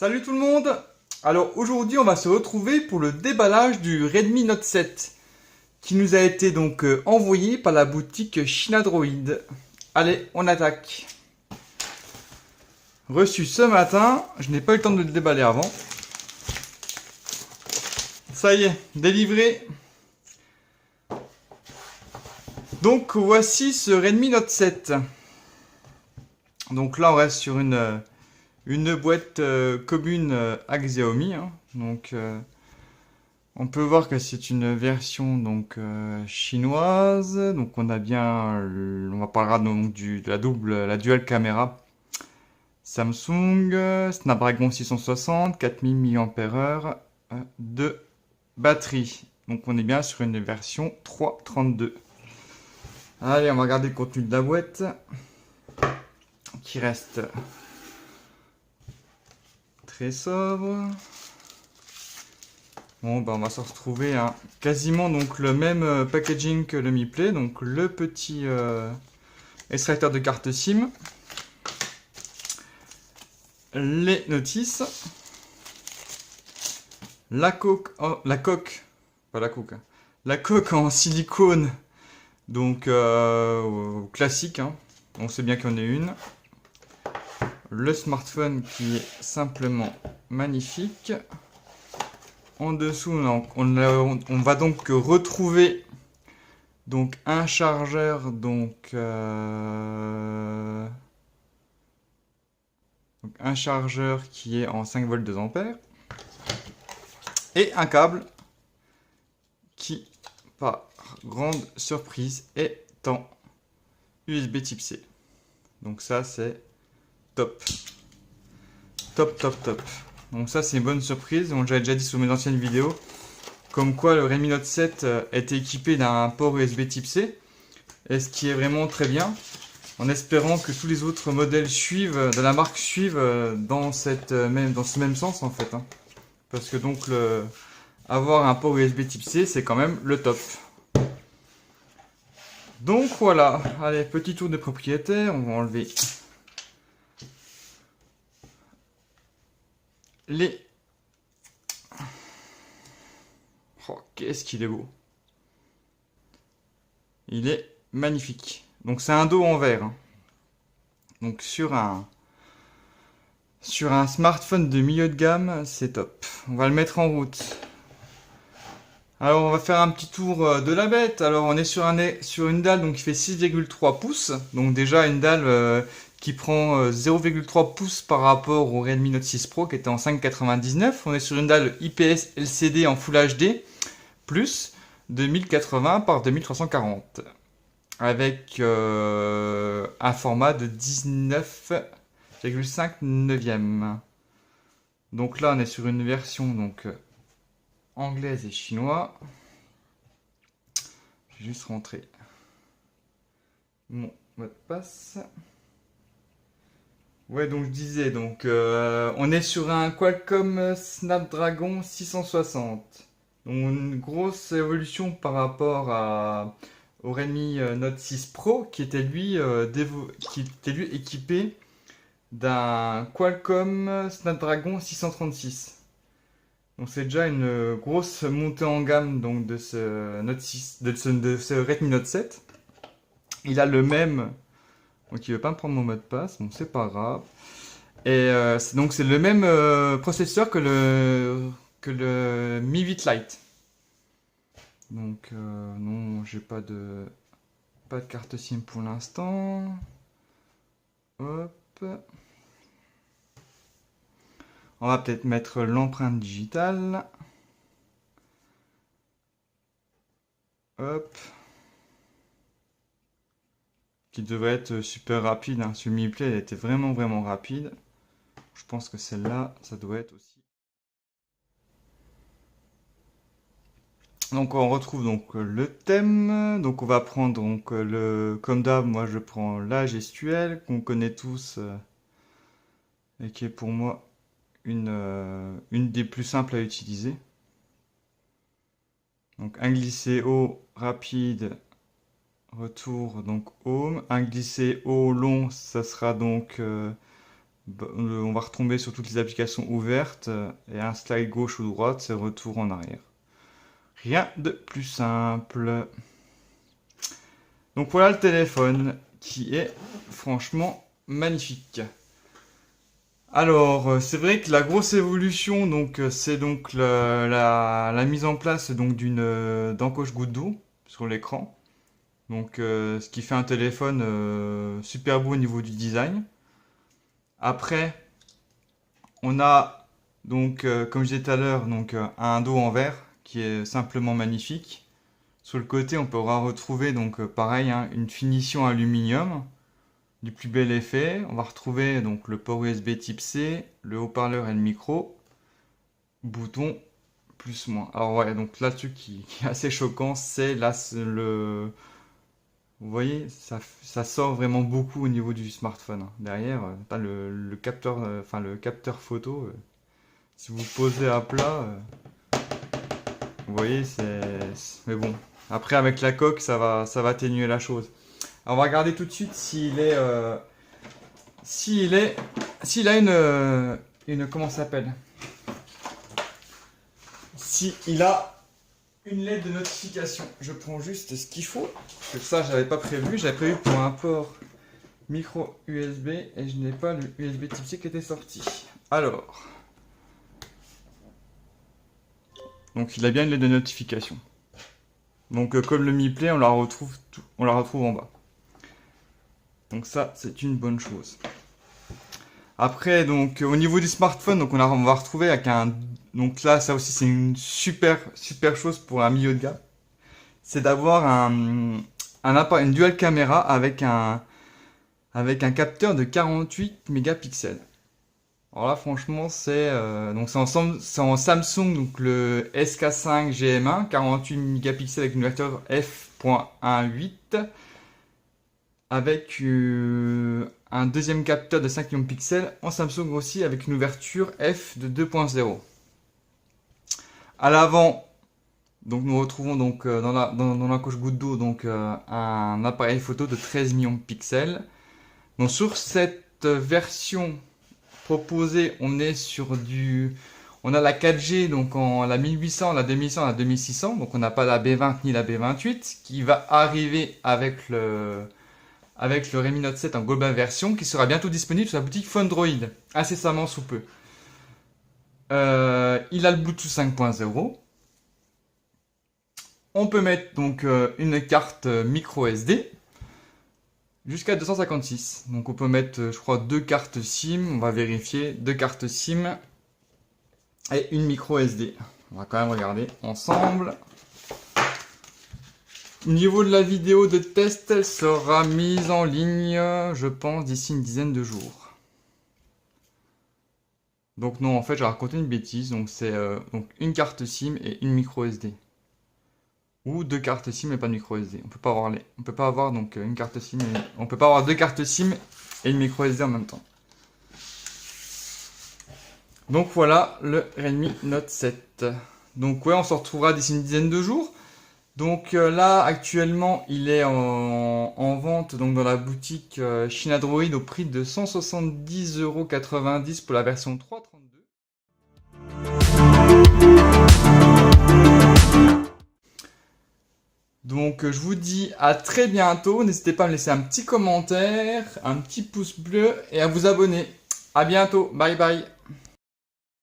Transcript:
Salut tout le monde! Alors aujourd'hui on va se retrouver pour le déballage du Redmi Note 7 qui nous a été donc envoyé par la boutique Chinadroid. Allez, on attaque! Reçu ce matin, je n'ai pas eu le temps de le déballer avant. Ça y est, délivré. Donc voici ce Redmi Note 7. Donc là on reste sur une boîte commune à Xiaomi. Donc on peut voir que c'est une version donc chinoise. Donc on a bien, on parlera donc de la dual caméra Samsung, Snapdragon 660, 4000 mAh de batterie. Donc on est bien sur une version 3.32. Allez, on va regarder le contenu de la boîte qui reste très sobre. Bon, bah on va se retrouver à quasiment donc le même packaging que le Mi Play. Donc le petit extracteur de carte SIM, les notices, la coque, la coque en silicone, donc classique. On sait bien qu'il y en a une. Le smartphone qui est simplement magnifique. En dessous, on va donc retrouver donc un chargeur un chargeur qui est en 5 volts 2 ampères et un câble qui, par grande surprise, est en USB Type C. Donc ça c'est top. Top. Donc ça c'est une bonne surprise. Donc j'avais déjà dit sur mes anciennes vidéos comme quoi le Redmi Note 7 était équipé d'un port USB Type C. Et ce qui est vraiment très bien. En espérant que tous les autres modèles de la marque suivent dans ce même sens en fait. Parce que donc avoir un port USB Type C c'est quand même le top. Donc voilà, allez, petit tour de propriétaire, on va enlever les... Oh, qu'est-ce qu'il est beau. Il est magnifique. Donc c'est un dos en verre. Donc sur un smartphone de milieu de gamme, c'est top. On va le mettre en route. Alors on va faire un petit tour de la bête. Alors on est sur une dalle donc qui fait 6,3 pouces. Donc déjà une dalle qui prend 0,3 pouces par rapport au Redmi Note 6 Pro qui était en 5,99. On est sur une dalle IPS LCD en Full HD plus de 1080 par 2340 avec un format de 19,5 neuvième. Donc là on est sur une version donc anglaise et chinois. Je vais juste rentrer mon mot de passe. Ouais, donc je disais, donc on est sur un Qualcomm Snapdragon 660. Donc une grosse évolution par rapport au Redmi Note 6 Pro qui était lui équipé d'un Qualcomm Snapdragon 636. Donc c'est déjà une grosse montée en gamme donc de ce Note 6, de ce Redmi Note 7. Il a le même, donc il veut pas me prendre mon mot de passe, bon c'est pas grave. Et c'est le même processeur que le Mi 8 Lite. Donc non, j'ai pas de carte SIM pour l'instant. Hop. On va peut-être mettre l'empreinte digitale. Hop. Qui devrait être super rapide. Sur le Mi Play, elle était vraiment rapide. Je pense que celle-là, ça doit être aussi. Donc on retrouve donc le thème. Donc on va prendre donc comme d'hab, moi je prends la gestuelle qu'on connaît tous et qui est pour moi une des plus simples à utiliser. Donc un glisser haut rapide, retour donc home. Un glisser haut long, ça sera donc On va retomber sur toutes les applications ouvertes et un slide gauche ou droite, c'est retour en arrière. Rien de plus simple. Donc voilà le téléphone qui est franchement magnifique. Alors, c'est vrai que la grosse évolution, donc, c'est donc la mise en place donc d'encoche goutte d'eau sur l'écran. Donc, ce qui fait un téléphone super beau au niveau du design. Après, on a donc, comme je disais tout à l'heure, donc un dos en verre qui est simplement magnifique. Sur le côté, on pourra retrouver donc pareil, hein, une finition aluminium du plus bel effet. On va retrouver donc le port USB type C, le haut-parleur et le micro, bouton plus moins. Alors ouais, donc là le truc qui est assez choquant, c'est là vous voyez, ça sort vraiment beaucoup au niveau du smartphone. Derrière, t'as le capteur, enfin le capteur photo. Si vous posez à plat, vous voyez, mais bon. Après, avec la coque, ça va atténuer la chose. Alors, on va regarder tout de suite s'il a comment ça s'appelle? S'il a une LED de notification. Je prends juste ce qu'il faut. Parce que ça, j'avais pas prévu. J'avais prévu pour un port micro USB et je n'ai pas le USB type C qui était sorti. Alors. Donc, il a bien une LED de notification. Donc, comme le Mi Play, on la retrouve en bas. Donc ça, c'est une bonne chose. Après, donc, au niveau du smartphone, donc on va retrouver avec un... Donc là, ça aussi, c'est une super chose pour un milieu de gamme. C'est d'avoir une dual caméra avec un capteur de 48 mégapixels. Alors là, franchement, c'est en Samsung, donc le SK5 GM1, 48 mégapixels avec une ouverture f.1.8. Avec un deuxième capteur de 5 millions de pixels en Samsung aussi avec une ouverture f de 2.0. À l'avant, donc nous retrouvons donc dans la coche goutte d'eau donc un appareil photo de 13 millions de pixels. Donc sur cette version proposée, on est sur on a la 4G donc la 1800, la 2100, la 2600. Donc on n'a pas la B20 ni la B28 qui va arriver avec le Redmi Note 7 en global version qui sera bientôt disponible sur la boutique Phonedroid, incessamment sous peu. Il a le Bluetooth 5.0. On peut mettre donc une carte micro SD jusqu'à 256. Donc on peut mettre, je crois, 2 cartes SIM. On va vérifier 2 cartes SIM et une micro SD. On va quand même regarder ensemble. Au niveau de la vidéo de test, elle sera mise en ligne, je pense, d'ici une dizaine de jours. Donc non, en fait, j'ai raconté une bêtise. Donc c'est donc une carte SIM et une micro SD. Ou 2 cartes SIM et pas de micro SD. On peut pas avoir donc une carte SIM on peut pas avoir 2 cartes SIM et une micro SD en même temps. Donc voilà le Redmi Note 7. Donc ouais, on se retrouvera d'ici une dizaine de jours. Donc là actuellement il est en vente donc dans la boutique China Droid au prix de 170,90 € pour la version 3.32. Donc je vous dis à très bientôt. N'hésitez pas à me laisser un petit commentaire, un petit pouce bleu et à vous abonner. À bientôt, bye bye.